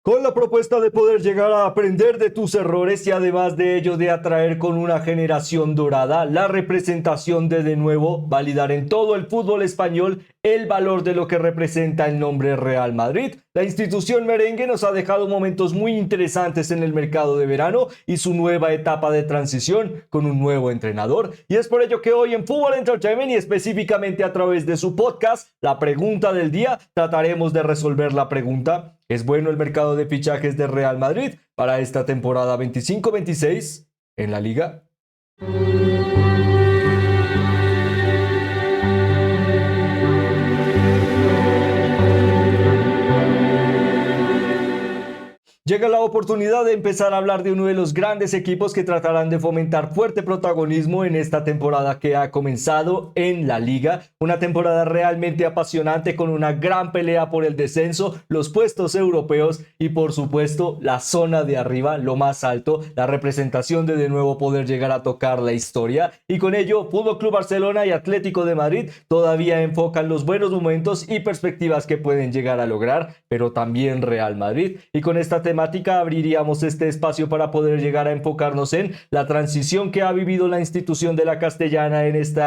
Con la propuesta de poder llegar a aprender de tus errores y además de ello de atraer con una generación dorada la representación de nuevo validar en todo el fútbol español el valor de lo que representa el nombre Real Madrid. La institución merengue nos ha dejado momentos muy interesantes en el mercado de verano y su nueva etapa de transición con un nuevo entrenador. Y es por ello que hoy en Fútbol Entertainment y específicamente a través de su podcast, La Pregunta del Día, trataremos de resolver la pregunta: ¿es bueno el mercado de fichajes de Real Madrid para esta temporada 25-26 en la liga? Llega la oportunidad de empezar a hablar de uno de los grandes equipos que tratarán de fomentar fuerte protagonismo en esta temporada que ha comenzado en la liga. Una temporada realmente apasionante con una gran pelea por el descenso, los puestos europeos y por supuesto la zona de arriba, lo más alto, la representación de nuevo poder llegar a tocar la historia. Y con ello, Fútbol Club Barcelona y Atlético de Madrid todavía enfocan los buenos momentos y perspectivas que pueden llegar a lograr, pero también Real Madrid. Y con esta temática abriríamos este espacio para poder llegar a enfocarnos en la transición que ha vivido la institución de la Castellana en este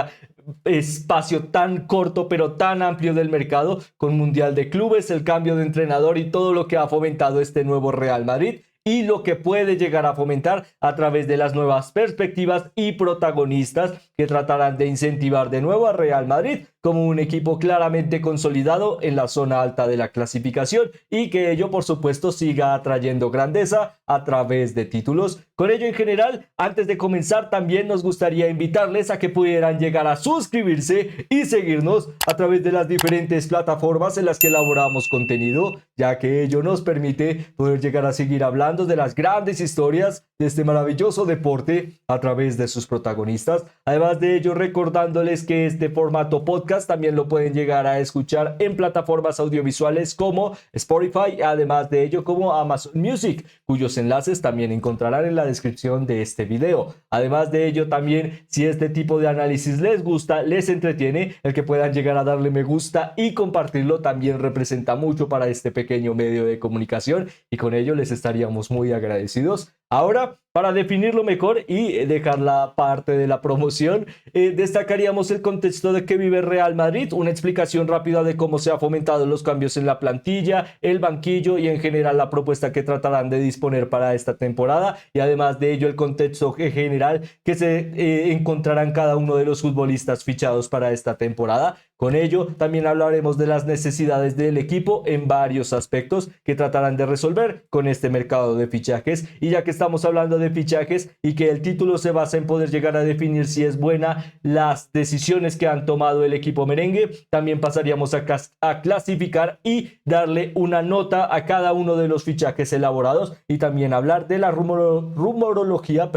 espacio tan corto pero tan amplio del mercado, con Mundial de Clubes, el cambio de entrenador y todo lo que ha fomentado este nuevo Real Madrid y lo que puede llegar a fomentar a través de las nuevas perspectivas y protagonistas que tratarán de incentivar de nuevo a Real Madrid como un equipo claramente consolidado en la zona alta de la clasificación y que ello por supuesto siga atrayendo grandeza a través de títulos. Con ello en general, antes de comenzar también nos gustaría invitarles a que pudieran llegar a suscribirse y seguirnos a través de las diferentes plataformas en las que elaboramos contenido, ya que ello nos permite poder llegar a seguir hablando de las grandes historias de este maravilloso deporte a través de sus protagonistas. Además de ello, recordándoles que este formato podcast también lo pueden llegar a escuchar en plataformas audiovisuales como Spotify, además de ello como Amazon Music, cuyos enlaces también encontrarán en la descripción de este video. Además de ello, también si este tipo de análisis les gusta, les entretiene, el que puedan llegar a darle me gusta y compartirlo también representa mucho para este pequeño medio de comunicación y con ello les estaríamos muy agradecidos. Ahora, para definirlo mejor y dejar la parte de la promoción, destacaríamos el contexto de que vive Real Madrid, una explicación rápida de cómo se han fomentado los cambios en la plantilla, el banquillo y en general la propuesta que tratarán de disponer para esta temporada y además de ello el contexto general que se encontrarán cada uno de los futbolistas fichados para esta temporada. Con ello, también hablaremos de las necesidades del equipo en varios aspectos que tratarán de resolver con este mercado de fichajes. Y ya que estamos hablando de fichajes y que el título se basa en poder llegar a definir si es buena las decisiones que han tomado el equipo merengue, también pasaríamos a clasificar y darle una nota a cada uno de los fichajes elaborados y también hablar de la rumorología,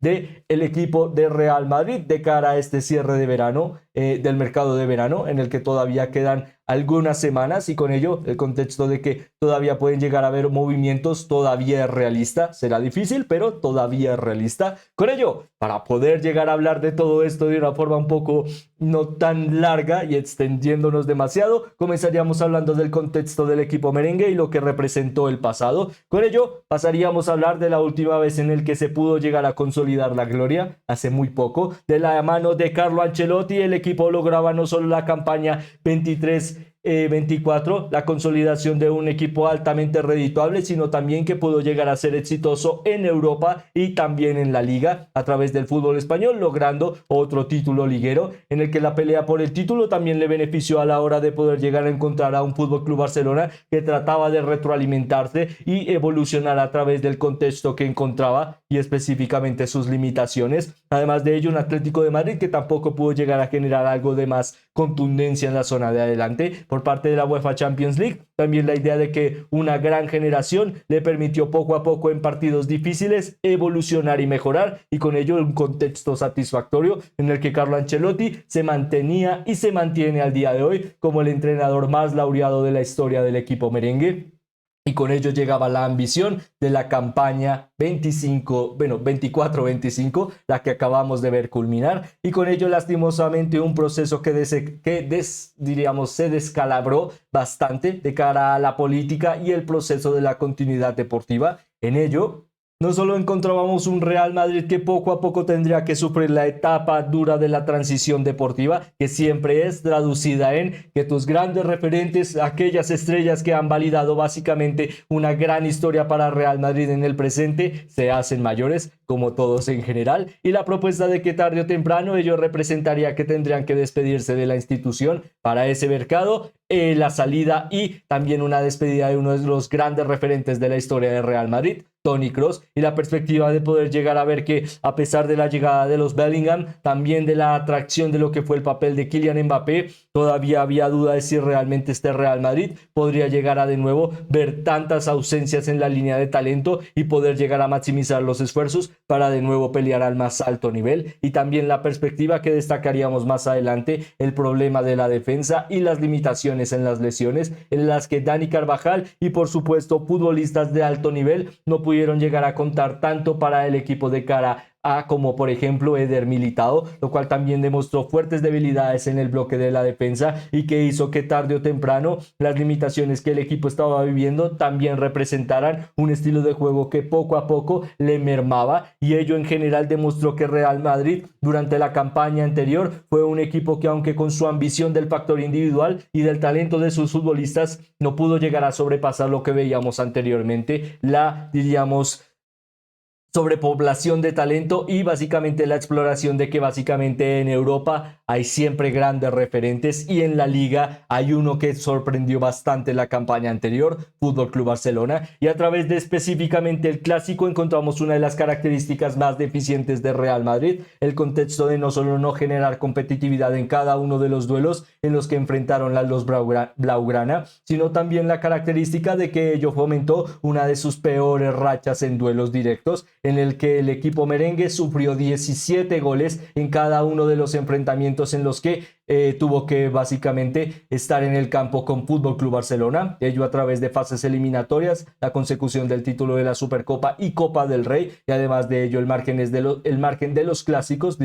de el equipo de Real Madrid de cara a este cierre de verano, del mercado de verano, en el que todavía quedan algunas semanas y con ello el contexto de que todavía pueden llegar a haber movimientos todavía es realista. Será difícil, pero todavía es realista. Con ello, para poder llegar a hablar de todo esto de una forma un poco no tan larga y extendiéndonos demasiado, comenzaríamos hablando del contexto del equipo merengue y lo que representó el pasado. Con ello, pasaríamos a hablar de la última vez en el que se pudo llegar a consolidar la gloria, hace muy poco, de la mano de Carlo Ancelotti. El equipo lograba no solo la campaña 23-24, la consolidación de un equipo altamente redituable, sino también que pudo llegar a ser exitoso en Europa y también en la liga a través del fútbol español, logrando otro título liguero en el que la pelea por el título también le benefició a la hora de poder llegar a encontrar a un Fútbol Club Barcelona que trataba de retroalimentarse y evolucionar a través del contexto que encontraba y específicamente sus limitaciones. Además de ello, un Atlético de Madrid que tampoco pudo llegar a generar algo de más contundencia en la zona de adelante por parte de la UEFA Champions League. También la idea de que una gran generación le permitió poco a poco en partidos difíciles evolucionar y mejorar, y con ello un contexto satisfactorio en el que Carlo Ancelotti se mantenía y se mantiene al día de hoy como el entrenador más laureado de la historia del equipo merengue. y con ello llegaba la ambición de la campaña 24-25, la que acabamos de ver culminar, y con ello lastimosamente un proceso diríamos, se descalabró bastante de cara a la política y el proceso de la continuidad deportiva. En ello, no solo encontrábamos un Real Madrid que poco a poco tendría que sufrir la etapa dura de la transición deportiva, que siempre es traducida en que tus grandes referentes, aquellas estrellas que han validado básicamente una gran historia para Real Madrid en el presente, se hacen mayores, como todos en general, y la propuesta de que tarde o temprano ello representaría que tendrían que despedirse de la institución para ese mercado, la salida y también una despedida de uno de los grandes referentes de la historia de Real Madrid, Toni Kroos, y la perspectiva de poder llegar a ver que a pesar de la llegada de los Bellingham, también de la atracción de lo que fue el papel de Kylian Mbappé, todavía había duda de si realmente este Real Madrid podría llegar a de nuevo ver tantas ausencias en la línea de talento y poder llegar a maximizar los esfuerzos para de nuevo pelear al más alto nivel. Y también la perspectiva que destacaríamos más adelante, el problema de la defensa y las limitaciones en las lesiones, en las que Dani Carvajal y por supuesto futbolistas de alto nivel no pudieron llegar a contar tanto para el equipo de cara a como por ejemplo Eder Militao, lo cual también demostró fuertes debilidades en el bloque de la defensa y que hizo que tarde o temprano las limitaciones que el equipo estaba viviendo también representaran un estilo de juego que poco a poco le mermaba, y ello en general demostró que Real Madrid durante la campaña anterior fue un equipo que, aunque con su ambición del factor individual y del talento de sus futbolistas, no pudo llegar a sobrepasar lo que veíamos anteriormente, diríamos sobrepoblación de talento y básicamente la exploración de que básicamente en Europa hay siempre grandes referentes, y en la liga hay uno que sorprendió bastante la campaña anterior, Fútbol Club Barcelona, y a través de específicamente el clásico encontramos una de las características más deficientes de Real Madrid, el contexto de no solo no generar competitividad en cada uno de los duelos en los que enfrentaron a los Blaugrana, sino también la característica de que ello fomentó una de sus peores rachas en duelos directos, en el que el equipo merengue sufrió 17 goles en cada uno de los enfrentamientos en los que tuvo que básicamente estar en el campo con Fútbol Club Barcelona, ello a través de fases eliminatorias, la consecución del título de la Supercopa y Copa del Rey, y además de ello el margen de los clásicos,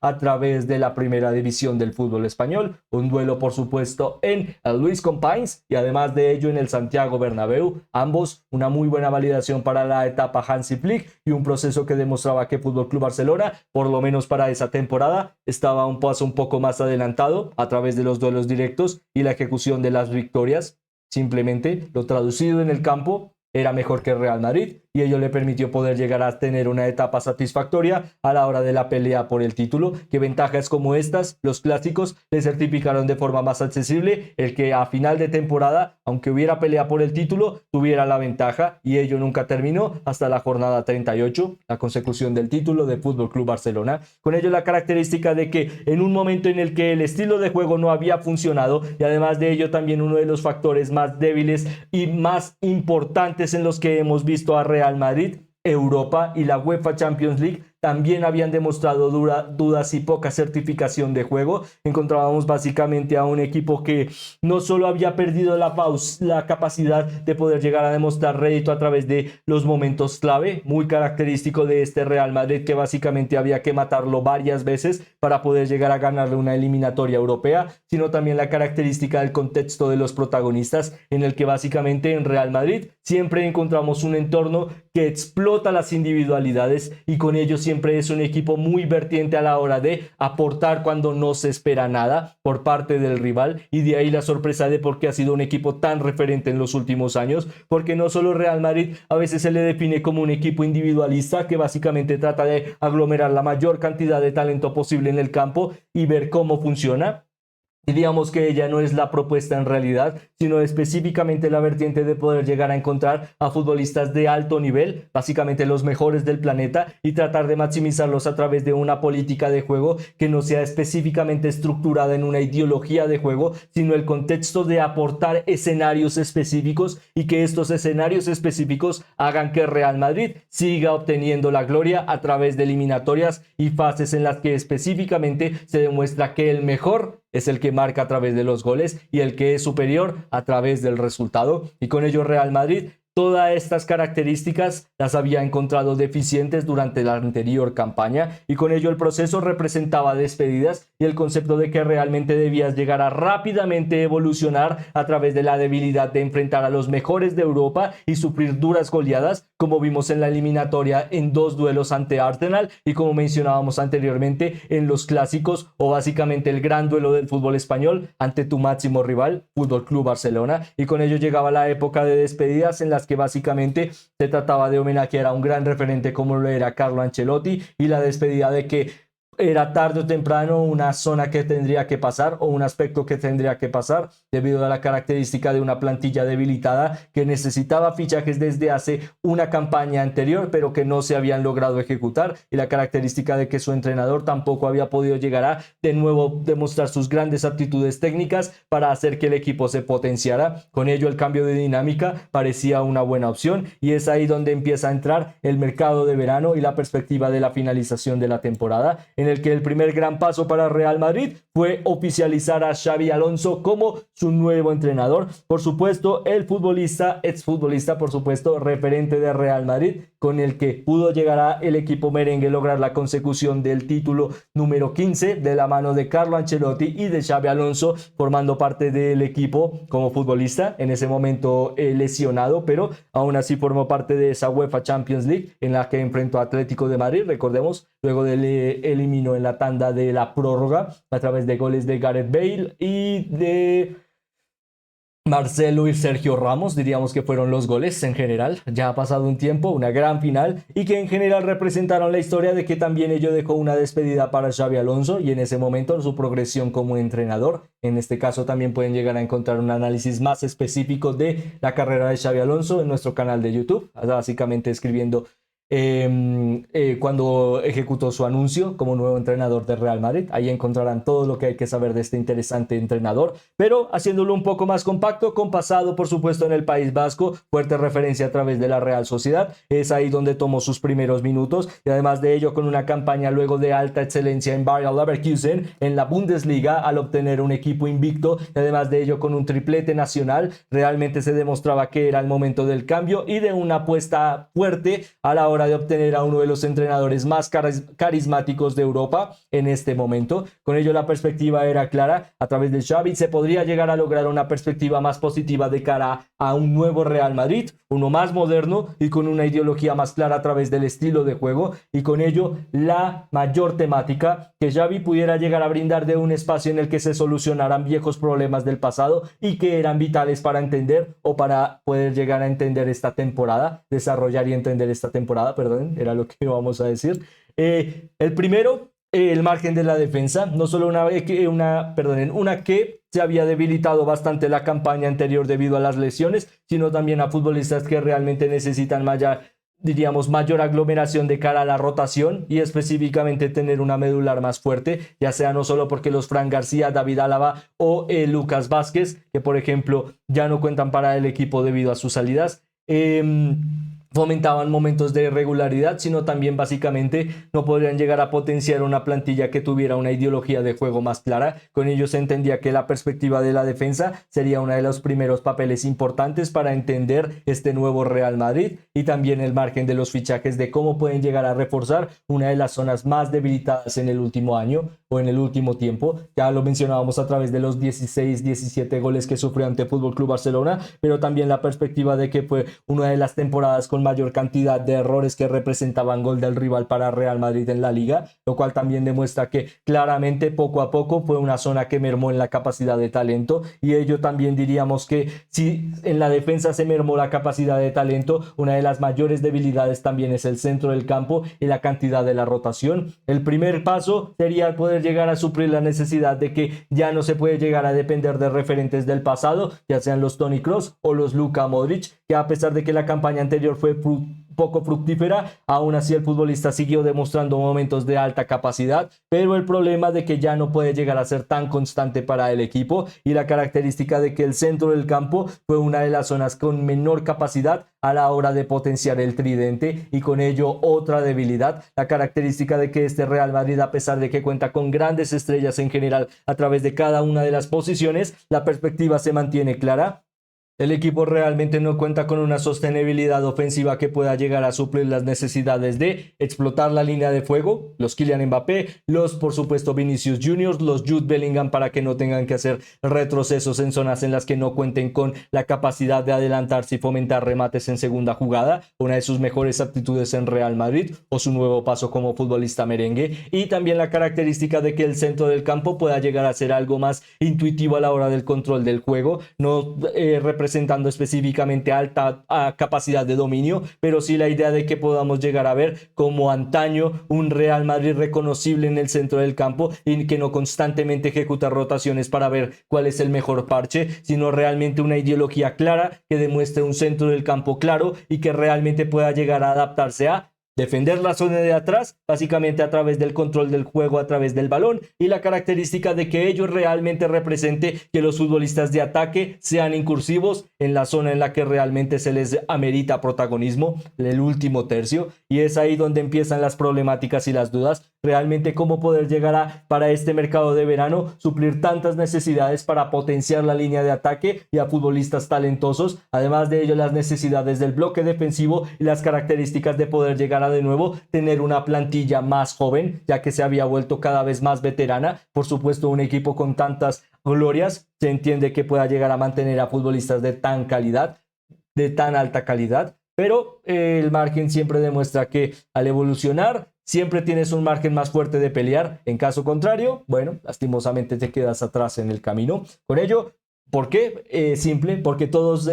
a través de la primera división del fútbol español, un duelo por supuesto en el Luis Companys y además de ello en el Santiago Bernabéu, ambos una muy buena validación para la etapa Hansi Flick y un proceso que demostraba que Fútbol Club Barcelona, por lo menos para esa temporada, estaba un paso un poco más adelantado a través de los duelos directos y la ejecución de las victorias. Simplemente lo traducido en el campo era mejor que el Real Madrid, y ello le permitió poder llegar a tener una etapa satisfactoria a la hora de la pelea por el título, que ventajas como estas, los clásicos, le certificaron de forma más accesible el que a final de temporada, aunque hubiera pelea por el título, tuviera la ventaja, y ello nunca terminó hasta la jornada 38, la consecución del título de Fútbol Club Barcelona. Con ello la característica de que en un momento en el que el estilo de juego no había funcionado, y además de ello también uno de los factores más débiles y más importantes en los que hemos visto a Real Madrid, Europa y la UEFA Champions League también habían demostrado dudas y poca certificación de juego. Encontrábamos básicamente a un equipo que no solo había perdido la capacidad de poder llegar a demostrar rédito a través de los momentos clave, muy característico de este Real Madrid, que básicamente había que matarlo varias veces para poder llegar a ganarle una eliminatoria europea, sino también la característica del contexto de los protagonistas, en el que básicamente en Real Madrid siempre encontramos un entorno que explota las individualidades, y con ello siempre es un equipo muy vertiente a la hora de aportar cuando no se espera nada por parte del rival, y de ahí la sorpresa de por qué ha sido un equipo tan referente en los últimos años, porque no solo Real Madrid a veces se le define como un equipo individualista que básicamente trata de aglomerar la mayor cantidad de talento posible en el campo y ver cómo funciona. Diríamos que ella no es la propuesta en realidad, sino específicamente la vertiente de poder llegar a encontrar a futbolistas de alto nivel, básicamente los mejores del planeta, y tratar de maximizarlos a través de una política de juego que no sea específicamente estructurada en una ideología de juego, sino el contexto de aportar escenarios específicos, y que estos escenarios específicos hagan que Real Madrid siga obteniendo la gloria a través de eliminatorias y fases en las que específicamente se demuestra que el mejor es el que marca a través de los goles y el que es superior a través del resultado. Y con ello Real Madrid todas estas características las había encontrado deficientes durante la anterior campaña y con ello el proceso representaba despedidas y el concepto de que realmente debías llegar a rápidamente evolucionar a través de la debilidad de enfrentar a los mejores de Europa y sufrir duras goleadas, como vimos en la eliminatoria en 2 duelos ante Arsenal y como mencionábamos anteriormente en los clásicos o básicamente el gran duelo del fútbol español ante tu máximo rival, Fútbol Club Barcelona, y con ello llegaba la época de despedidas en las que básicamente se trataba de homenajear a un gran referente como lo era Carlo Ancelotti y la despedida de que era tarde o temprano una zona que tendría que pasar o un aspecto que tendría que pasar debido a la característica de una plantilla debilitada que necesitaba fichajes desde hace una campaña anterior pero que no se habían logrado ejecutar y la característica de que su entrenador tampoco había podido llegar a de nuevo demostrar sus grandes aptitudes técnicas para hacer que el equipo se potenciara. Con ello el cambio de dinámica parecía una buena opción y es ahí donde empieza a entrar el mercado de verano y la perspectiva de la finalización de la temporada, en el que el primer gran paso para Real Madrid fue oficializar a Xabi Alonso como su nuevo entrenador. Por supuesto, el futbolista, exfutbolista, por supuesto, referente de Real Madrid, con el que pudo llegar a el equipo merengue lograr la consecución del título número 15 de la mano de Carlo Ancelotti y de Xabi Alonso, formando parte del equipo como futbolista, en ese momento lesionado, pero aún así formó parte de esa UEFA Champions League en la que enfrentó a Atlético de Madrid, recordemos, luego de eliminó en la tanda de la prórroga a través de goles de Gareth Bale y de Marcelo y Sergio Ramos, diríamos que fueron los goles en general. Ya ha pasado un tiempo, una gran final y que en general representaron la historia de que también ello dejó una despedida para Xabi Alonso y en ese momento su progresión como entrenador. En este caso también pueden llegar a encontrar un análisis más específico de la carrera de Xabi Alonso en nuestro canal de YouTube, básicamente escribiendo cuando ejecutó su anuncio como nuevo entrenador de Real Madrid. Ahí encontrarán todo lo que hay que saber de este interesante entrenador, pero haciéndolo un poco más compacto, con pasado por supuesto en el País Vasco, fuerte referencia a través de la Real Sociedad, es ahí donde tomó sus primeros minutos y además de ello con una campaña luego de alta excelencia en Bayer Leverkusen en la Bundesliga al obtener un equipo invicto y además de ello con un triplete nacional, realmente se demostraba que era el momento del cambio y de una apuesta fuerte a la hora de obtener a uno de los entrenadores más carismáticos de Europa en este momento. Con ello la perspectiva era clara, a través de Xavi se podría llegar a lograr una perspectiva más positiva de cara a un nuevo Real Madrid, uno más moderno y con una ideología más clara a través del estilo de juego y con ello la mayor temática que Xavi pudiera llegar a brindar de un espacio en el que se solucionaran viejos problemas del pasado y que eran vitales para entender o para poder llegar a entender esta temporada, desarrollar y entender esta temporada, perdón, era lo que íbamos a decir. El primero, el margen de la defensa, no solo una que se había debilitado bastante la campaña anterior debido a las lesiones, sino también a futbolistas que realmente necesitan mayor aglomeración de cara a la rotación y específicamente tener una medular más fuerte, ya sea no solo porque los Fran García, David Álava o Lucas Vázquez, que por ejemplo ya no cuentan para el equipo debido a sus salidas, fomentaban momentos de irregularidad, sino también básicamente no podrían llegar a potenciar una plantilla que tuviera una ideología de juego más clara. Con ello se entendía que la perspectiva de la defensa sería uno de los primeros papeles importantes para entender este nuevo Real Madrid y también el margen de los fichajes de cómo pueden llegar a reforzar una de las zonas más debilitadas en el último año o en el último tiempo. Ya lo mencionábamos a través de los 16-17 goles que sufrió ante Fútbol Club Barcelona, pero también la perspectiva de que fue una de las temporadas con mayor cantidad de errores que representaban gol del rival para Real Madrid en la liga, lo cual también demuestra que claramente poco a poco fue una zona que mermó en la capacidad de talento y ello también diríamos que si en la defensa se mermó la capacidad de talento, una de las mayores debilidades también es el centro del campo y la cantidad de la rotación. El primer paso sería poder llegar a suplir la necesidad de que ya no se puede llegar a depender de referentes del pasado, ya sean los Toni Kroos o los Luka Modric, que a pesar de que la campaña anterior fue poco fructífera. Aún así el futbolista siguió demostrando momentos de alta capacidad, pero el problema de que ya no puede llegar a ser tan constante para el equipo, y la característica de que el centro del campo fue una de las zonas con menor capacidad a la hora de potenciar el tridente, y con ello otra debilidad, la característica de que este Real Madrid, a pesar de que cuenta con grandes estrellas en general a través de cada una de las posiciones, la perspectiva se mantiene clara. El equipo realmente no cuenta con una sostenibilidad ofensiva que pueda llegar a suplir las necesidades de explotar la línea de fuego, los Kylian Mbappé, los por supuesto Vinicius Juniors, los Jude Bellingham, para que no tengan que hacer retrocesos en zonas en las que no cuenten con la capacidad de adelantarse y fomentar remates en segunda jugada, una de sus mejores aptitudes en Real Madrid o su nuevo paso como futbolista merengue, y también la característica de que el centro del campo pueda llegar a ser algo más intuitivo a la hora del control del juego, no representando específicamente alta capacidad de dominio, pero sí la idea de que podamos llegar a ver como antaño un Real Madrid reconocible en el centro del campo y que no constantemente ejecuta rotaciones para ver cuál es el mejor parche, sino realmente una ideología clara que demuestre un centro del campo claro y que realmente pueda llegar a adaptarse a defender la zona de atrás, básicamente a través del control del juego, a través del balón, y la característica de que ello realmente represente que los futbolistas de ataque sean incursivos en la zona en la que realmente se les amerita protagonismo, el último tercio, y es ahí donde empiezan las problemáticas y las dudas, realmente cómo poder llegar a, para este mercado de verano, suplir tantas necesidades para potenciar la línea de ataque y a futbolistas talentosos, además de ello las necesidades del bloque defensivo y las características de poder llegar a de nuevo tener una plantilla más joven, ya que se había vuelto cada vez más veterana. Por supuesto, un equipo con tantas glorias se entiende que pueda llegar a mantener a futbolistas de tan calidad, de tan alta calidad, pero el margen siempre demuestra que al evolucionar siempre tienes un margen más fuerte de pelear. En caso contrario, bueno, lastimosamente te quedas atrás en el camino. Con ello, ¿por qué? Simple, porque todos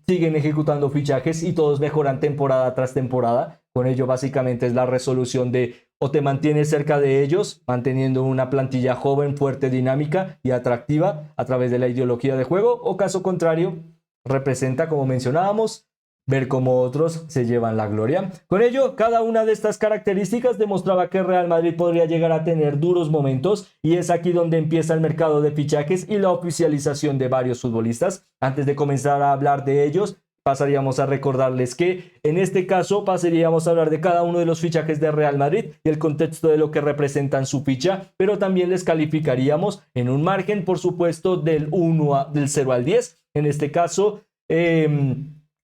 siguen ejecutando fichajes y todos mejoran temporada tras temporada. Con ello básicamente es la resolución de o te mantienes cerca de ellos, manteniendo una plantilla joven, fuerte, dinámica y atractiva a través de la ideología de juego, o caso contrario, representa, como mencionábamos, ver cómo otros se llevan la gloria. Con ello, cada una de estas características demostraba que Real Madrid podría llegar a tener duros momentos, y es aquí donde empieza el mercado de fichajes y la oficialización de varios futbolistas. Antes de comenzar a hablar de ellos, pasaríamos a recordarles que en este caso pasaríamos a hablar de cada uno de los fichajes de Real Madrid y el contexto de lo que representan su ficha, pero también les calificaríamos en un margen, por supuesto, del 0 al 10. En este caso,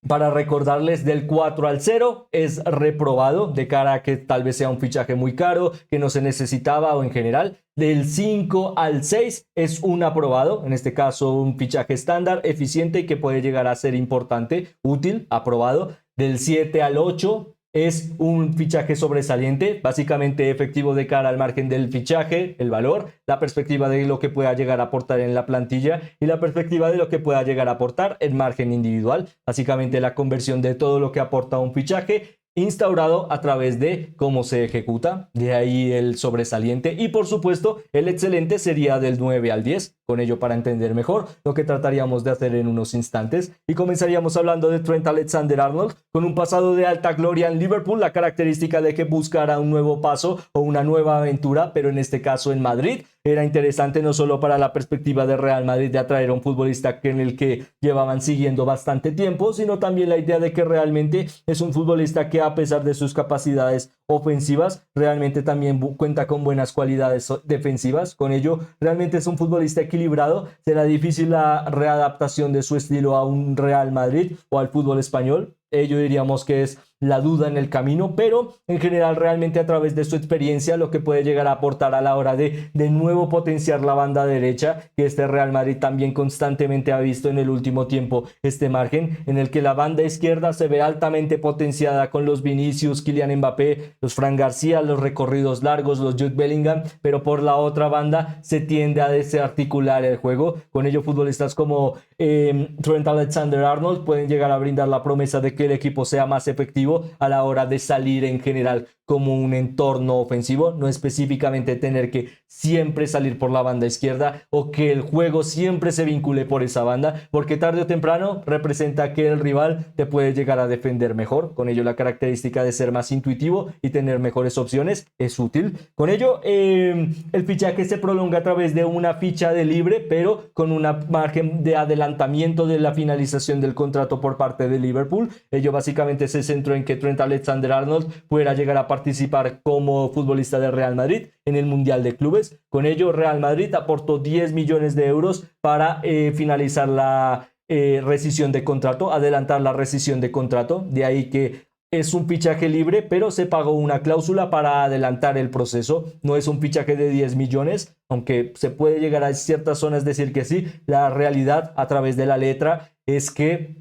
para recordarles, del 4 al 0 es reprobado, de cara a que tal vez sea un fichaje muy caro, que no se necesitaba o en general. Del 5 al 6 es un aprobado, en este caso un fichaje estándar, eficiente y que puede llegar a ser importante, útil, aprobado. Del 7 al 8 es un fichaje sobresaliente, básicamente efectivo de cara al margen del fichaje, el valor, la perspectiva de lo que pueda llegar a aportar en la plantilla y la perspectiva de lo que pueda llegar a aportar en margen individual, básicamente la conversión de todo lo que aporta un fichaje instaurado a través de cómo se ejecuta, de ahí el sobresaliente, y por supuesto el excelente sería del 9 al 10, con ello para entender mejor lo que trataríamos de hacer en unos instantes, y comenzaríamos hablando de Trent Alexander-Arnold, con un pasado de alta gloria en Liverpool, la característica de que buscara un nuevo paso o una nueva aventura, pero en este caso en Madrid. Era interesante no solo para la perspectiva de Real Madrid de atraer a un futbolista en el que llevaban siguiendo bastante tiempo, sino también la idea de que realmente es un futbolista que, a pesar de sus capacidades ofensivas, realmente también cuenta con buenas cualidades defensivas. Con ello, realmente es un futbolista equilibrado. Será difícil la readaptación de su estilo a un Real Madrid o al fútbol español. Ello diríamos que es la duda en el camino, pero en general realmente a través de su experiencia lo que puede llegar a aportar a la hora de nuevo potenciar la banda derecha, que este Real Madrid también constantemente ha visto en el último tiempo este margen en el que la banda izquierda se ve altamente potenciada con los Vinicius, Kylian Mbappé, los Fran García, los recorridos largos, los Jude Bellingham, pero por la otra banda se tiende a desarticular el juego. Con ello futbolistas como Trent Alexander-Arnold pueden llegar a brindar la promesa de que el equipo sea más efectivo a la hora de salir en general como un entorno ofensivo, no específicamente tener que siempre salir por la banda izquierda o que el juego siempre se vincule por esa banda, porque tarde o temprano representa que el rival te puede llegar a defender mejor. Con ello la característica de ser más intuitivo y tener mejores opciones es útil. Con ello el fichaje se prolonga a través de una ficha de libre, pero con una margen de adelantamiento de la finalización del contrato por parte de Liverpool. Ello básicamente se centró en que Trent Alexander-Arnold pudiera llegar a participar como futbolista de Real Madrid en el Mundial de Clubes. Con ello, Real Madrid aportó 10 millones de euros para finalizar la rescisión de contrato, adelantar la rescisión de contrato. De ahí que es un fichaje libre, pero se pagó una cláusula para adelantar el proceso. No es un fichaje de 10 millones, aunque se puede llegar a ciertas zonas decir que sí. La realidad a través de la letra es que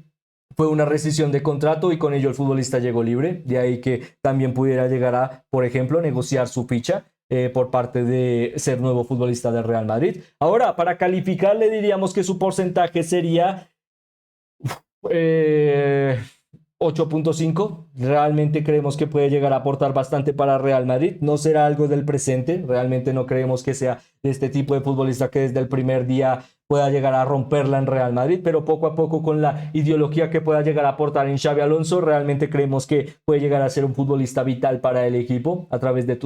fue una rescisión de contrato y con ello el futbolista llegó libre. De ahí que también pudiera llegar a, por ejemplo, negociar su ficha por parte de ser nuevo futbolista del Real Madrid. Ahora, para calificar, le diríamos que su porcentaje sería 8.5. Realmente creemos que puede llegar a aportar bastante para Real Madrid. No será algo del presente. Realmente no creemos que sea de este tipo de futbolista que desde el primer día pueda llegar a romperla en Real Madrid, pero poco a poco con la ideología que pueda llegar a aportar en Xabi Alonso, realmente creemos que puede llegar a ser un futbolista vital para el equipo a través de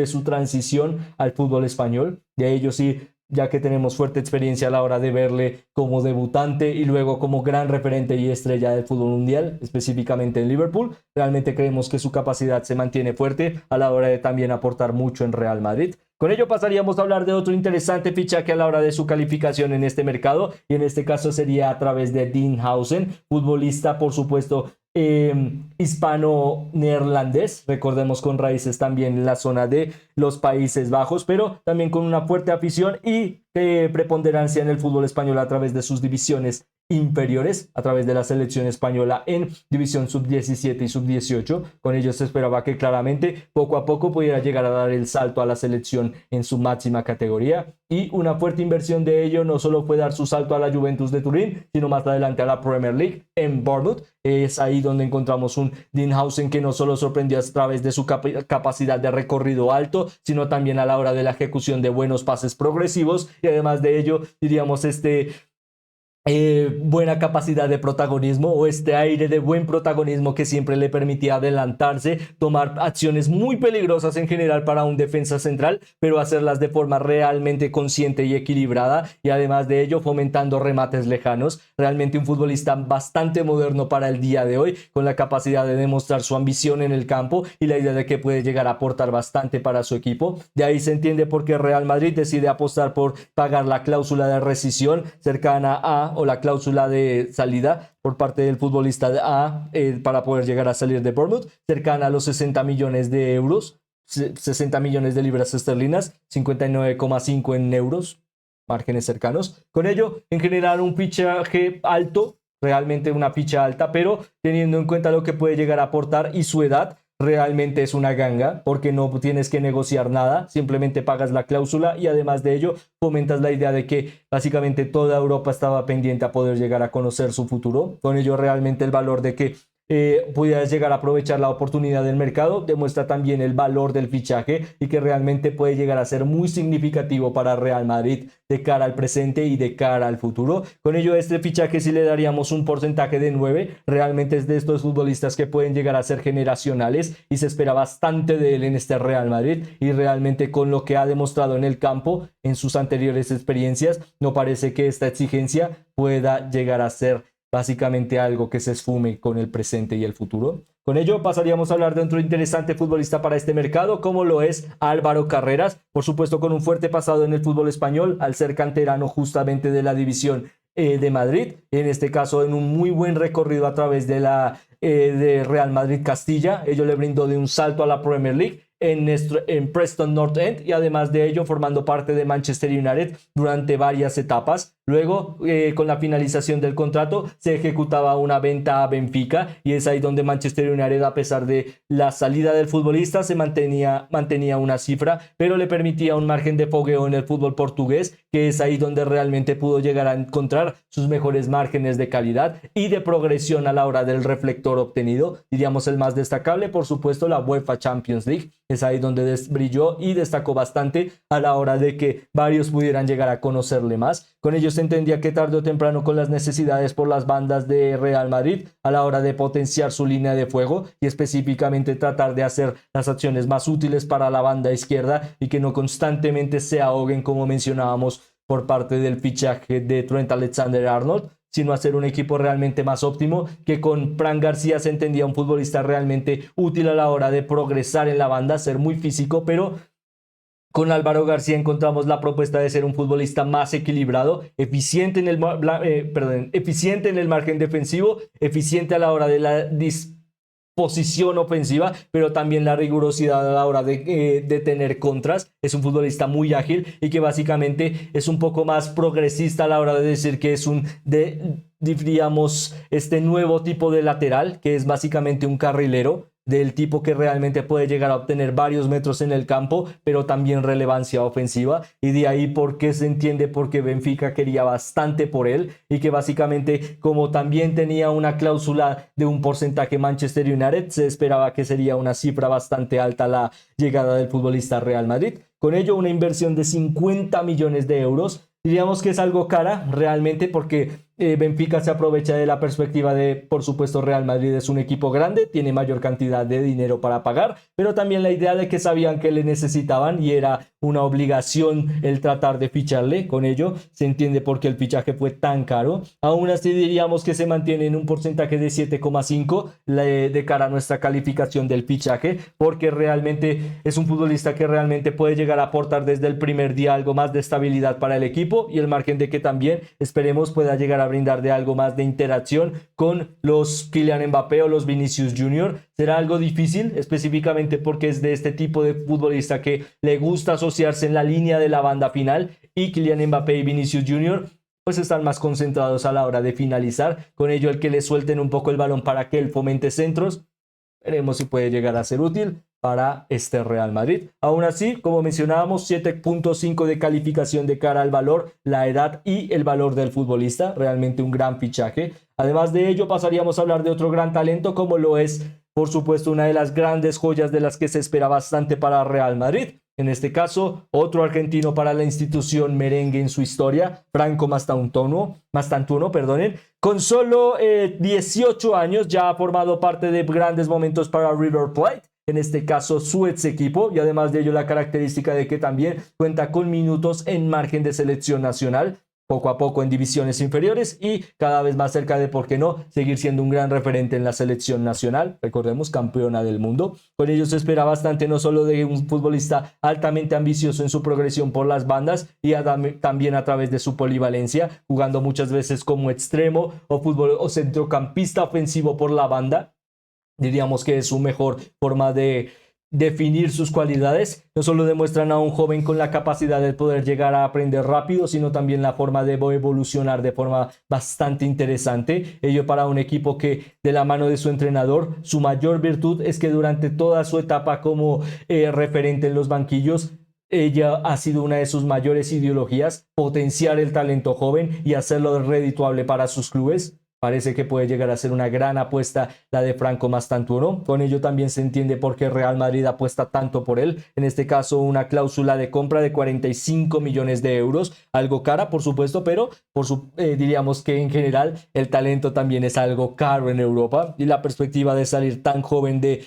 su transición al fútbol español. De ello sí, ya que tenemos fuerte experiencia a la hora de verle como debutante y luego como gran referente y estrella del fútbol mundial, específicamente en Liverpool. Realmente creemos que su capacidad se mantiene fuerte a la hora de también aportar mucho en Real Madrid. Con ello pasaríamos a hablar de otro interesante fichaje a la hora de su calificación en este mercado, y en este caso sería a través de Dean Howson, futbolista por supuesto hispano-neerlandés, recordemos con raíces también en la zona de los Países Bajos, pero también con una fuerte afición y preponderancia en el fútbol español a través de sus divisiones inferiores, a través de la selección española en división sub-17 y sub-18. Con ello se esperaba que claramente poco a poco pudiera llegar a dar el salto a la selección en su máxima categoría, y una fuerte inversión de ello no solo fue dar su salto a la Juventus de Turín, sino más adelante a la Premier League en Bournemouth. Es ahí donde encontramos un Dean Howson que no solo sorprendió a través de su capacidad de recorrido alto, sino también a la hora de la ejecución de buenos pases progresivos, y además de ello diríamos buena capacidad de protagonismo, o este aire de buen protagonismo que siempre le permitía adelantarse, tomar acciones muy peligrosas en general para un defensa central, pero hacerlas de forma realmente consciente y equilibrada, y además de ello fomentando remates lejanos. Realmente un futbolista bastante moderno para el día de hoy, con la capacidad de demostrar su ambición en el campo y la idea de que puede llegar a aportar bastante para su equipo. De ahí se entiende por qué Real Madrid decide apostar por pagar la cláusula de rescisión cercana a, o la cláusula de salida por parte del futbolista para poder llegar a salir de Bournemouth, cercana a los 60 millones de euros, 60 millones de libras esterlinas, 59,5 en euros, márgenes cercanos. Con ello, en general, un fichaje alto, realmente una ficha alta, pero teniendo en cuenta lo que puede llegar a aportar y su edad, realmente es una ganga, porque no tienes que negociar nada, simplemente pagas la cláusula, y además de ello fomentas la idea de que básicamente toda Europa estaba pendiente a poder llegar a conocer su futuro. Con ello realmente el valor de que pudieras llegar a aprovechar la oportunidad del mercado demuestra también el valor del fichaje, y que realmente puede llegar a ser muy significativo para Real Madrid de cara al presente y de cara al futuro. Con ello este fichaje sí le daríamos un porcentaje de 9. Realmente es de estos futbolistas que pueden llegar a ser generacionales y se espera bastante de él en este Real Madrid, y realmente con lo que ha demostrado en el campo en sus anteriores experiencias, no parece que esta exigencia pueda llegar a ser básicamente algo que se esfume con el presente y el futuro. Con ello pasaríamos a hablar de otro interesante futbolista para este mercado, como lo es Álvaro Carreras, por supuesto con un fuerte pasado en el fútbol español, al ser canterano justamente de la división de Madrid, en este caso en un muy buen recorrido a través de Real Madrid Castilla. Ello le brindó de un salto a la Premier League en Preston North End, y además de ello formando parte de Manchester United durante varias etapas. Luego, con la finalización del contrato, se ejecutaba una venta a Benfica y es ahí donde Manchester United, a pesar de la salida del futbolista, se mantenía una cifra, pero le permitía un margen de fogueo en el fútbol portugués, que es ahí donde realmente pudo llegar a encontrar sus mejores márgenes de calidad y de progresión a la hora del reflector obtenido. Diríamos el más destacable, por supuesto, la UEFA Champions League. Es ahí donde brilló y destacó bastante a la hora de que varios pudieran llegar a conocerle más. Con ello se entendía que tarde o temprano, con las necesidades por las bandas de Real Madrid a la hora de potenciar su línea de fuego y específicamente tratar de hacer las acciones más útiles para la banda izquierda y que no constantemente se ahoguen, como mencionábamos, por parte del fichaje de Trent Alexander-Arnold, sino hacer un equipo realmente más óptimo, que con Fran García se entendía un futbolista realmente útil a la hora de progresar en la banda, ser muy físico, pero con Álvaro García encontramos la propuesta de ser un futbolista más equilibrado, eficiente en eficiente en el margen defensivo, eficiente a la hora de la disposición ofensiva, pero también la rigurosidad a la hora de tener contras. Es un futbolista muy ágil y que básicamente es un poco más progresista a la hora de decir que es diríamos, este nuevo tipo de lateral, que es básicamente un carrilero, del tipo que realmente puede llegar a obtener varios metros en el campo, pero también relevancia ofensiva, y de ahí porque se entiende por qué Benfica quería bastante por él, y que básicamente, como también tenía una cláusula de un porcentaje Manchester United, se esperaba que sería una cifra bastante alta la llegada del futbolista al Real Madrid. Con ello, una inversión de 50 millones de euros. Diríamos que es algo cara realmente, porque Benfica se aprovecha de la perspectiva de, por supuesto, Real Madrid es un equipo grande, tiene mayor cantidad de dinero para pagar, pero también la idea de que sabían que le necesitaban y era una obligación el tratar de ficharle. Con ello se entiende por qué el fichaje fue tan caro. Aún así diríamos que se mantiene en un porcentaje de 7,5 de cara a nuestra calificación del fichaje, porque realmente es un futbolista que realmente puede llegar a aportar desde el primer día algo más de estabilidad para el equipo, y el margen de que también esperemos pueda llegar a brindar de algo más de interacción con los Kylian Mbappé o los Vinicius Junior. Será algo difícil, específicamente porque es de este tipo de futbolista que le gusta asociarse en la línea de la banda final, y Kylian Mbappé y Vinicius Junior pues están más concentrados a la hora de finalizar. Con ello, el que le suelten un poco el balón para que él fomente centros, veremos si puede llegar a ser útil para este Real Madrid. Aún así, como mencionábamos, 7.5 de calificación de cara al valor, la edad y el valor del futbolista. Realmente un gran fichaje. Además de ello, pasaríamos a hablar de otro gran talento, como lo es, por supuesto, una de las grandes joyas de las que se espera bastante para Real Madrid. En este caso, otro argentino para la institución merengue en su historia, Franco Mastantuono, con solo 18 años ya ha formado parte de grandes momentos para River Plate, en este caso su ex equipo, y además de ello la característica de que también cuenta con minutos en margen de selección nacional, poco a poco en divisiones inferiores y cada vez más cerca de, por qué no, seguir siendo un gran referente en la selección nacional, recordemos, campeona del mundo. Con ello se espera bastante, no solo de un futbolista altamente ambicioso en su progresión por las bandas, y también a través de su polivalencia, jugando muchas veces como extremo o centrocampista ofensivo por la banda. Diríamos que es su mejor forma de definir sus cualidades. No solo demuestran a un joven con la capacidad de poder llegar a aprender rápido, sino también la forma de evolucionar de forma bastante interesante. Ello para un equipo que, de la mano de su entrenador, su mayor virtud es que durante toda su etapa como referente en los banquillos, ella ha sido una de sus mayores ideologías, potenciar el talento joven y hacerlo redituable para sus clubes. Parece que puede llegar a ser una gran apuesta la de Franco Mastantuono. Con ello también se entiende por qué Real Madrid apuesta tanto por él. En este caso, una cláusula de compra de 45 millones de euros. Algo cara, por supuesto, pero diríamos que en general el talento también es algo caro en Europa. Y la perspectiva de salir tan joven de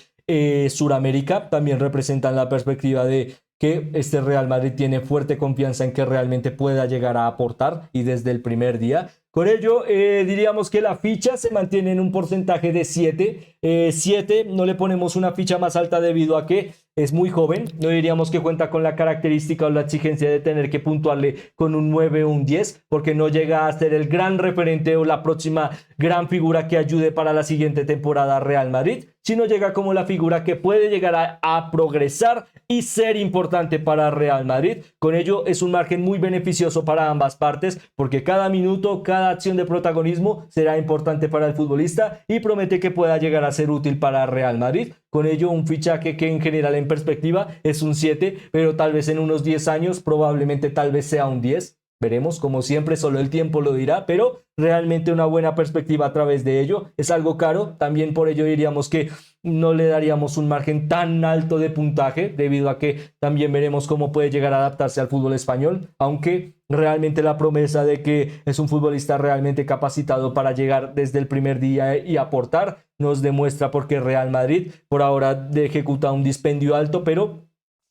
Sudamérica también representa la perspectiva de que este Real Madrid tiene fuerte confianza en que realmente pueda llegar a aportar, y desde el primer día. Con ello, diríamos que la ficha se mantiene en un porcentaje de 7. 7, no le ponemos una ficha más alta debido a que es muy joven, no diríamos que cuenta con la característica o la exigencia de tener que puntuarle con un 9 o un 10, porque no llega a ser el gran referente o la próxima gran figura que ayude para la siguiente temporada a Real Madrid, sino llega como la figura que puede llegar a progresar y ser importante para Real Madrid. Con ello es un margen muy beneficioso para ambas partes, porque cada minuto, cada acción de protagonismo será importante para el futbolista y promete que pueda llegar a ser útil para Real Madrid. Con ello un fichaje que en general en perspectiva es un 7, pero tal vez en unos 10 años probablemente tal vez sea un 10. Veremos, como siempre, solo el tiempo lo dirá, pero realmente una buena perspectiva a través de ello. Es algo caro, también por ello diríamos que no le daríamos un margen tan alto de puntaje, debido a que también veremos cómo puede llegar a adaptarse al fútbol español, aunque realmente la promesa de que es un futbolista realmente capacitado para llegar desde el primer día y aportar, nos demuestra porque Real Madrid por ahora ejecuta un dispendio alto, pero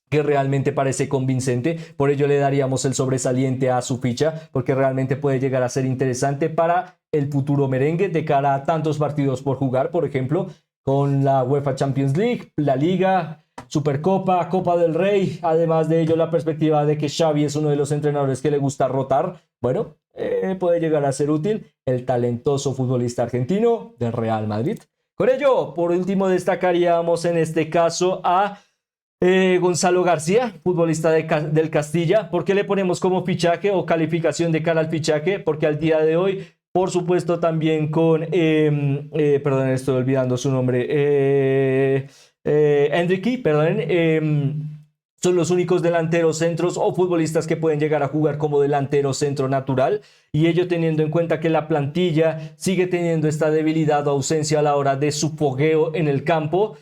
que realmente parece convincente. Por ello le daríamos el sobresaliente a su ficha, porque realmente puede llegar a ser interesante para el futuro merengue de cara a tantos partidos por jugar, por ejemplo, con la UEFA Champions League, la Liga, Supercopa, Copa del Rey. Además de ello, la perspectiva de que Xavi es uno de los entrenadores que le gusta rotar. Bueno, puede llegar a ser útil el talentoso futbolista argentino del Real Madrid. Con ello, por último, destacaríamos en este caso a Gonzalo García, futbolista del Castilla. ¿Por qué le ponemos como fichaje o calificación de cara al fichaje? Porque al día de hoy, por supuesto, también con, perdón, estoy olvidando su nombre, Enrique, perdón, son los únicos delanteros centros o futbolistas que pueden llegar a jugar como delantero centro natural, y ello teniendo en cuenta que la plantilla sigue teniendo esta debilidad o ausencia a la hora de su fogueo en el campo.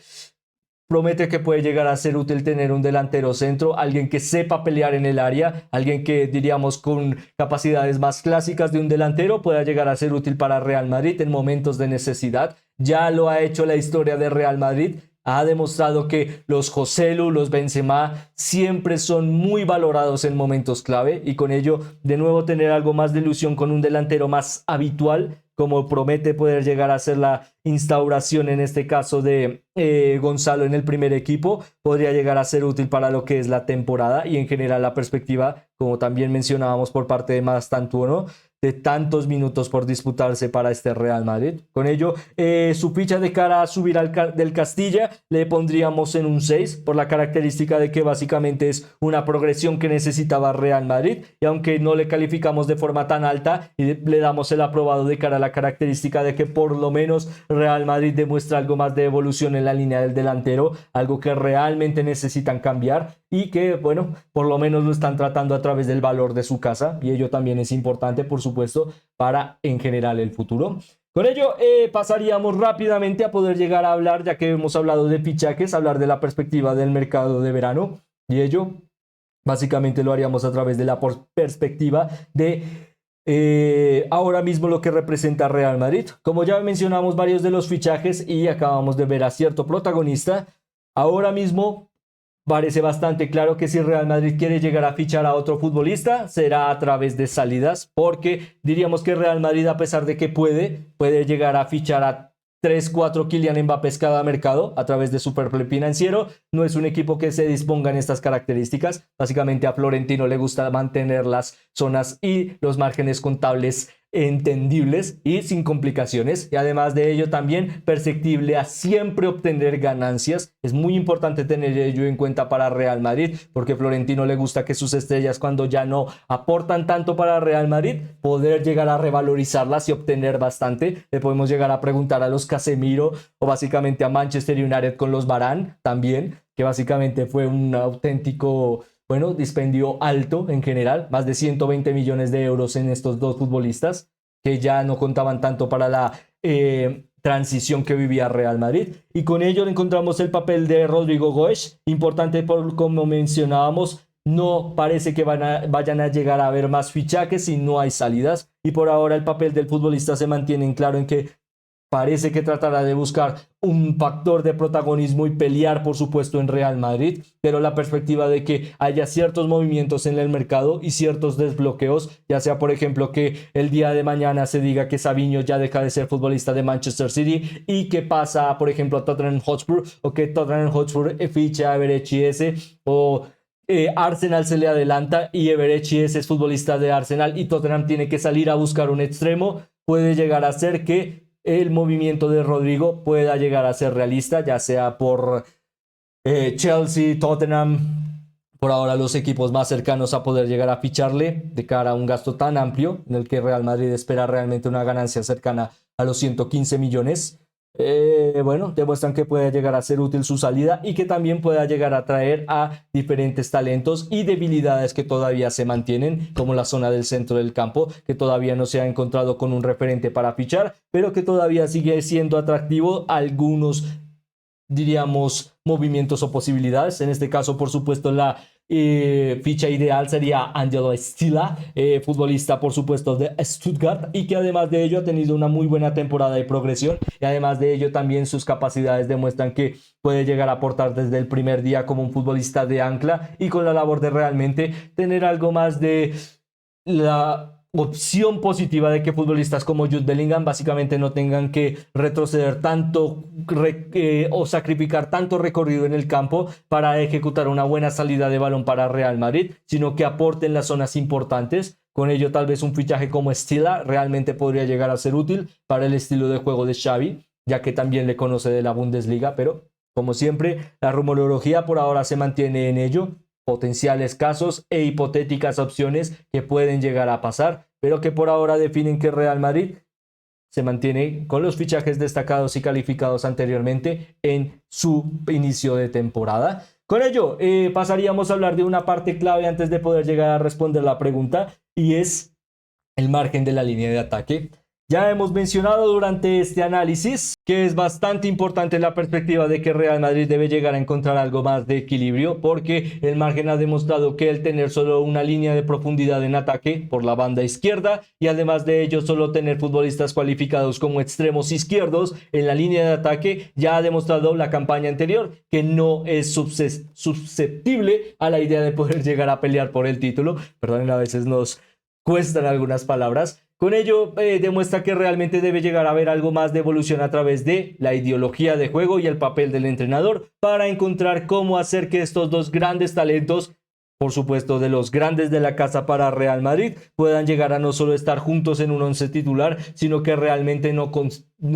Promete que puede llegar a ser útil tener un delantero centro, alguien que sepa pelear en el área, alguien que diríamos con capacidades más clásicas de un delantero pueda llegar a ser útil para Real Madrid en momentos de necesidad. Ya lo ha hecho la historia de Real Madrid. Ha demostrado que los Joselu, los Benzema siempre son muy valorados en momentos clave, y con ello de nuevo tener algo más de ilusión con un delantero más habitual, como promete poder llegar a ser la instauración en este caso de Gonzalo en el primer equipo, podría llegar a ser útil para lo que es la temporada y en general la perspectiva, como también mencionábamos por parte de Mastantuono, de tantos minutos por disputarse para este Real Madrid. Con ello, su ficha de cara a subir del Castilla le pondríamos en un 6 por la característica de que básicamente es una progresión que necesitaba Real Madrid, y aunque no le calificamos de forma tan alta y le damos el aprobado de cara a la característica de que por lo menos Real Madrid demuestra algo más de evolución en la línea del delantero, algo que realmente necesitan cambiar y que, bueno, por lo menos lo están tratando a través del valor de su casa, y ello también es importante, por supuesto, para en general el futuro. Con ello pasaríamos rápidamente a poder llegar a hablar, ya que hemos hablado de fichajes, hablar de la perspectiva del mercado de verano, y ello básicamente lo haríamos a través de la perspectiva de ahora mismo lo que representa Real Madrid. Como ya mencionamos varios de los fichajes y acabamos de ver a cierto protagonista, ahora mismo parece bastante claro que si Real Madrid quiere llegar a fichar a otro futbolista, será a través de salidas, porque diríamos que Real Madrid, a pesar de que puede llegar a fichar a 3, 4 Kylian Mbappés cada mercado a través de su fair play financiero. No es un equipo que se disponga en estas características. Básicamente a Florentino le gusta mantener las zonas y los márgenes contables entendibles y sin complicaciones, y además de ello también perceptible a siempre obtener ganancias. Es muy importante tener ello en cuenta para Real Madrid, porque Florentino le gusta que sus estrellas, cuando ya no aportan tanto para Real Madrid, poder llegar a revalorizarlas y obtener bastante. Le podemos llegar a preguntar a los Casemiro o básicamente a Manchester United con los Varane también, que básicamente fue un auténtico, bueno, dispendio alto en general, más de 120 millones de euros en estos dos futbolistas que ya no contaban tanto para la transición que vivía Real Madrid. Y con ello encontramos el papel de Rodrigo Goes, importante por como mencionábamos, no parece que vayan a llegar a haber más fichajes si no hay salidas, y por ahora el papel del futbolista se mantiene en claro en que parece que tratará de buscar un factor de protagonismo y pelear, por supuesto, en Real Madrid, pero la perspectiva de que haya ciertos movimientos en el mercado y ciertos desbloqueos, ya sea, por ejemplo, que el día de mañana se diga que Savinho ya deja de ser futbolista de Manchester City y que pasa, por ejemplo, a Tottenham Hotspur, o que Tottenham Hotspur ficha a Eberechi, o Arsenal se le adelanta y Eberechi es futbolista de Arsenal y Tottenham tiene que salir a buscar un extremo, puede llegar a ser que el movimiento de Rodrigo pueda llegar a ser realista, ya sea por Chelsea, Tottenham, por ahora los equipos más cercanos a poder llegar a ficharle de cara a un gasto tan amplio en el que Real Madrid espera realmente una ganancia cercana a los 115 millones. Bueno, demuestran que puede llegar a ser útil su salida y que también pueda llegar a traer a diferentes talentos y debilidades que todavía se mantienen, como la zona del centro del campo, que todavía no se ha encontrado con un referente para fichar, pero que todavía sigue siendo atractivo algunos, diríamos, movimientos o posibilidades. En este caso, por supuesto, la ficha ideal sería Angelo Stila, futbolista, por supuesto, de Stuttgart, y que además de ello ha tenido una muy buena temporada de progresión, y además de ello también sus capacidades demuestran que puede llegar a aportar desde el primer día como un futbolista de ancla y con la labor de realmente tener algo más de la opción positiva de que futbolistas como Jude Bellingham básicamente no tengan que retroceder tanto o sacrificar tanto recorrido en el campo para ejecutar una buena salida de balón para Real Madrid, sino que aporten las zonas importantes. Con ello tal vez un fichaje como Stila realmente podría llegar a ser útil para el estilo de juego de Xavi, ya que también le conoce de la Bundesliga, pero como siempre la rumorología por ahora se mantiene en ello. Potenciales casos e hipotéticas opciones que pueden llegar a pasar, pero que por ahora definen que Real Madrid se mantiene con los fichajes destacados y calificados anteriormente en su inicio de temporada. Con ello, pasaríamos a hablar de una parte clave antes de poder llegar a responder la pregunta, y es el margen de la línea de ataque. Ya hemos mencionado durante este análisis que es bastante importante la perspectiva de que Real Madrid debe llegar a encontrar algo más de equilibrio, porque el margen ha demostrado que el tener solo una línea de profundidad en ataque por la banda izquierda y además de ello solo tener futbolistas cualificados como extremos izquierdos en la línea de ataque ya ha demostrado la campaña anterior que no es susceptible a la idea de poder llegar a pelear por el título. Perdonen, a veces nos cuestan algunas palabras. Con ello demuestra que realmente debe llegar a haber algo más de evolución a través de la ideología de juego y el papel del entrenador para encontrar cómo hacer que estos dos grandes talentos, por supuesto de los grandes de la casa para Real Madrid, puedan llegar a no solo estar juntos en un once titular, sino que realmente no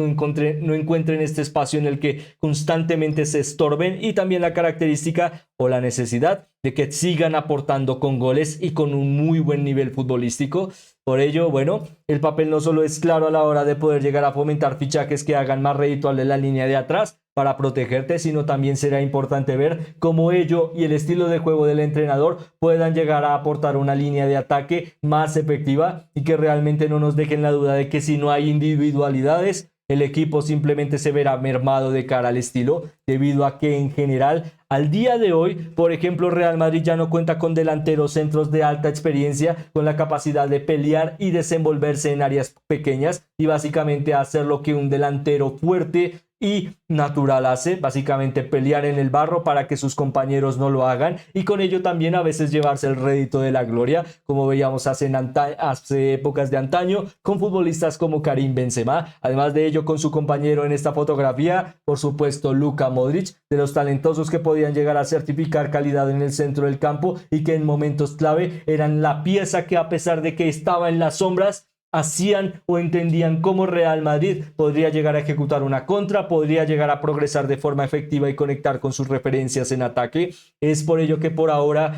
encuentren este espacio en el que constantemente se estorben, y también la característica o la necesidad de que sigan aportando con goles y con un muy buen nivel futbolístico. Por ello, bueno, el papel no solo es claro a la hora de poder llegar a fomentar fichajes que hagan más redituable la línea de atrás para protegerte, sino también será importante ver cómo ello y el estilo de juego del entrenador puedan llegar a aportar una línea de ataque más efectiva y que realmente no nos dejen la duda de que si no hay individualidades, el equipo simplemente se verá mermado de cara al estilo, debido a que en general, al día de hoy, por ejemplo, Real Madrid ya no cuenta con delanteros centros de alta experiencia, con la capacidad de pelear y desenvolverse en áreas pequeñas y básicamente hacer lo que un delantero fuerte y natural hace, básicamente pelear en el barro para que sus compañeros no lo hagan, y con ello también a veces llevarse el rédito de la gloria, como veíamos hace épocas de antaño con futbolistas como Karim Benzema. Además de ello, con su compañero en esta fotografía, por supuesto Luka Modric, de los talentosos que podían llegar a certificar calidad en el centro del campo y que en momentos clave eran la pieza que, a pesar de que estaba en las sombras, hacían o entendían cómo Real Madrid podría llegar a ejecutar una contra, podría llegar a progresar de forma efectiva y conectar con sus referencias en ataque. Es por ello que por ahora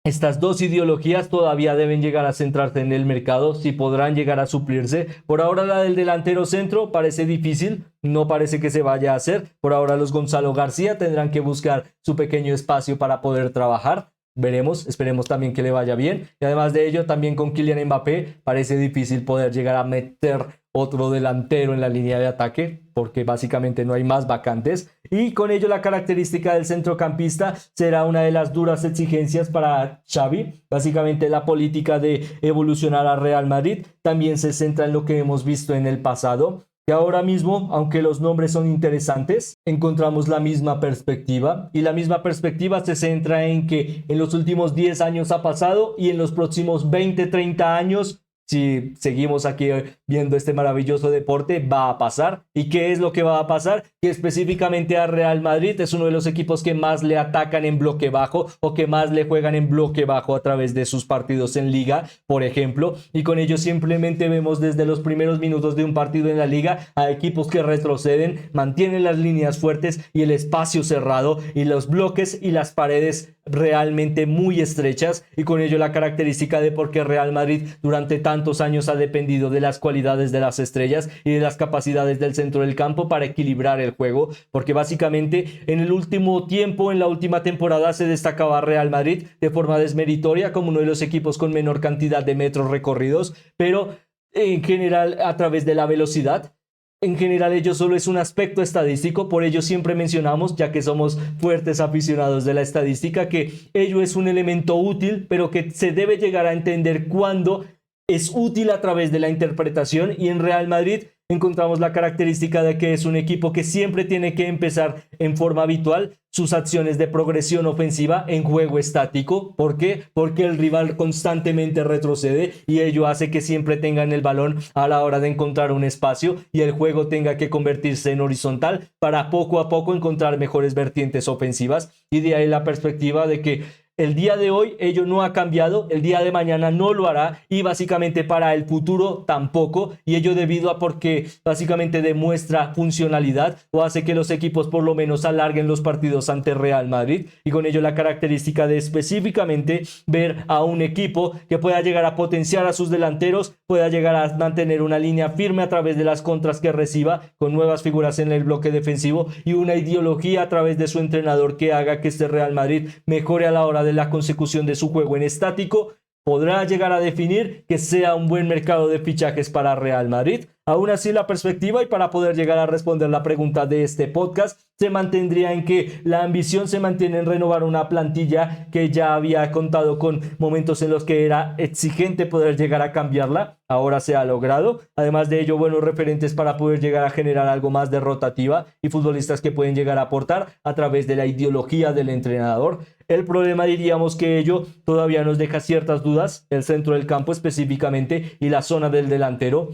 estas dos ideologías todavía deben llegar a centrarse en el mercado, si podrán llegar a suplirse. Por ahora la del delantero centro parece difícil, no parece que se vaya a hacer. Por ahora los Gonzalo García tendrán que buscar su pequeño espacio para poder trabajar. Veremos, esperemos también que le vaya bien. Y además de ello, también con Kylian Mbappé parece difícil poder llegar a meter otro delantero en la línea de ataque, porque básicamente no hay más vacantes. Y con ello la característica del centrocampista será una de las duras exigencias para Xavi. Básicamente la política de evolucionar a Real Madrid también se centra en lo que hemos visto en el pasado, que ahora mismo, aunque los nombres son interesantes, encontramos la misma perspectiva, y la misma perspectiva se centra en que en los últimos 10 años ha pasado y en los próximos 20, 30 años, si seguimos aquí viendo este maravilloso deporte, va a pasar. ¿Y qué es lo que va a pasar? Que específicamente a Real Madrid es uno de los equipos que más le atacan en bloque bajo o que más le juegan en bloque bajo a través de sus partidos en liga, por ejemplo, y con ello simplemente vemos desde los primeros minutos de un partido en la liga a equipos que retroceden, mantienen las líneas fuertes y el espacio cerrado y los bloques y las paredes realmente muy estrechas, y con ello la característica de por qué Real Madrid durante tantos años ha dependido de las cualidades de las estrellas y de las capacidades del centro del campo para equilibrar el juego, porque básicamente en el último tiempo, en la última temporada, se destacaba Real Madrid de forma desmeritoria como uno de los equipos con menor cantidad de metros recorridos, pero en general a través de la velocidad. En general ello solo es un aspecto estadístico, por ello siempre mencionamos, ya que somos fuertes aficionados de la estadística, que ello es un elemento útil, pero que se debe llegar a entender cuándo es útil a través de la interpretación, y en Real Madrid encontramos la característica de que es un equipo que siempre tiene que empezar en forma habitual sus acciones de progresión ofensiva en juego estático. ¿Por qué? Porque el rival constantemente retrocede y ello hace que siempre tengan el balón a la hora de encontrar un espacio y el juego tenga que convertirse en horizontal para poco a poco encontrar mejores vertientes ofensivas, y de ahí la perspectiva de que el día de hoy ello no ha cambiado, el día de mañana no lo hará y básicamente para el futuro tampoco, y ello debido a porque básicamente demuestra funcionalidad o hace que los equipos por lo menos alarguen los partidos ante Real Madrid, y con ello la característica de específicamente ver a un equipo que pueda llegar a potenciar a sus delanteros, pueda llegar a mantener una línea firme a través de las contras que reciba con nuevas figuras en el bloque defensivo y una ideología a través de su entrenador que haga que este Real Madrid mejore a la hora de la consecución de su juego en estático, podrá llegar a definir que sea un buen mercado de fichajes para Real Madrid. Aún así, la perspectiva, y para poder llegar a responder la pregunta de este podcast, se mantendría en que la ambición se mantiene en renovar una plantilla que ya había contado con momentos en los que era exigente poder llegar a cambiarla. Ahora se ha logrado. Además de ello, buenos referentes para poder llegar a generar algo más de rotativa y futbolistas que pueden llegar a aportar a través de la ideología del entrenador. El problema, diríamos que ello todavía nos deja ciertas dudas, el centro del campo específicamente y la zona del delantero,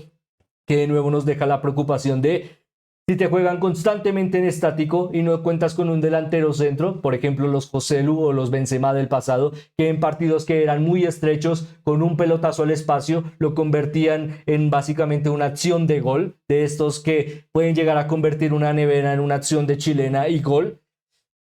que de nuevo nos deja la preocupación de si te juegan constantemente en estático y no cuentas con un delantero centro, por ejemplo los Joselu o los Benzema del pasado, que en partidos que eran muy estrechos, con un pelotazo al espacio, lo convertían en básicamente una acción de gol, de estos que pueden llegar a convertir una nevera en una acción de chilena y gol.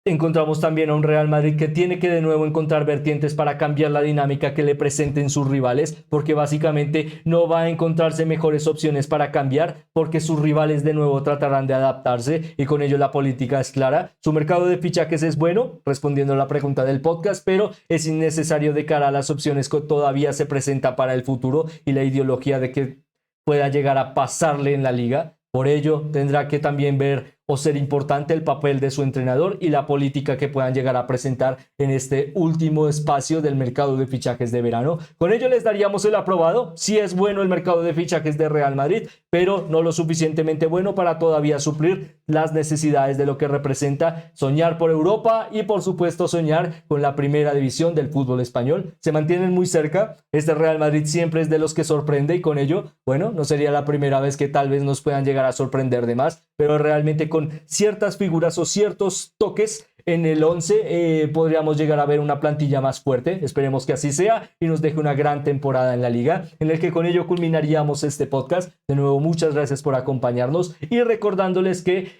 Encontramos también a un Real Madrid que tiene que de nuevo encontrar vertientes para cambiar la dinámica que le presenten sus rivales, porque básicamente no va a encontrarse mejores opciones para cambiar, porque sus rivales de nuevo tratarán de adaptarse, y con ello la política es clara. Su mercado de fichajes es bueno, respondiendo a la pregunta del podcast, pero es innecesario de cara a las opciones que todavía se presenta para el futuro y la ideología de que pueda llegar a pasarle en la liga. Por ello, tendrá que también ver o ser importante el papel de su entrenador y la política que puedan llegar a presentar en este último espacio del mercado de fichajes de verano. Con ello les daríamos el aprobado. Sí es bueno el mercado de fichajes de Real Madrid, pero no lo suficientemente bueno para todavía suplir las necesidades de lo que representa soñar por Europa y por supuesto soñar con la primera división del fútbol español. Se mantienen muy cerca. Este Real Madrid siempre es de los que sorprende, y con ello, bueno, no sería la primera vez que tal vez nos puedan llegar a sorprender de más, pero realmente con ciertas figuras o ciertos toques en el 11 podríamos llegar a ver una plantilla más fuerte. Esperemos que así sea y nos deje una gran temporada en la liga, en el que con ello culminaríamos este podcast. De nuevo, muchas gracias por acompañarnos y recordándoles que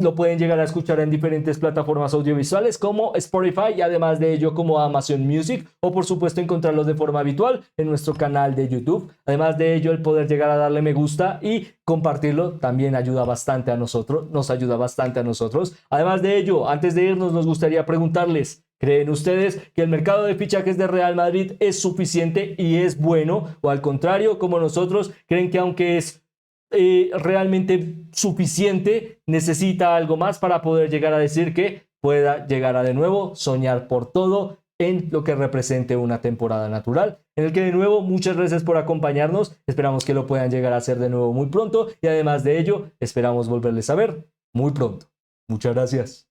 lo pueden llegar a escuchar en diferentes plataformas audiovisuales como Spotify, y además de ello como Amazon Music, o por supuesto encontrarlos de forma habitual en nuestro canal de YouTube. Además de ello, el poder llegar a darle me gusta y compartirlo también ayuda bastante a nosotros, nos ayuda bastante a nosotros. Además de ello, antes de irnos, nos gustaría preguntarles: ¿creen ustedes que el mercado de fichajes de Real Madrid es suficiente y es bueno? O al contrario, como nosotros, creen que aunque es realmente suficiente, necesita algo más para poder llegar a decir que pueda llegar a de nuevo soñar por todo en lo que represente una temporada natural, en el que de nuevo muchas gracias por acompañarnos, esperamos que lo puedan llegar a hacer de nuevo muy pronto y además de ello esperamos volverles a ver muy pronto. Muchas gracias.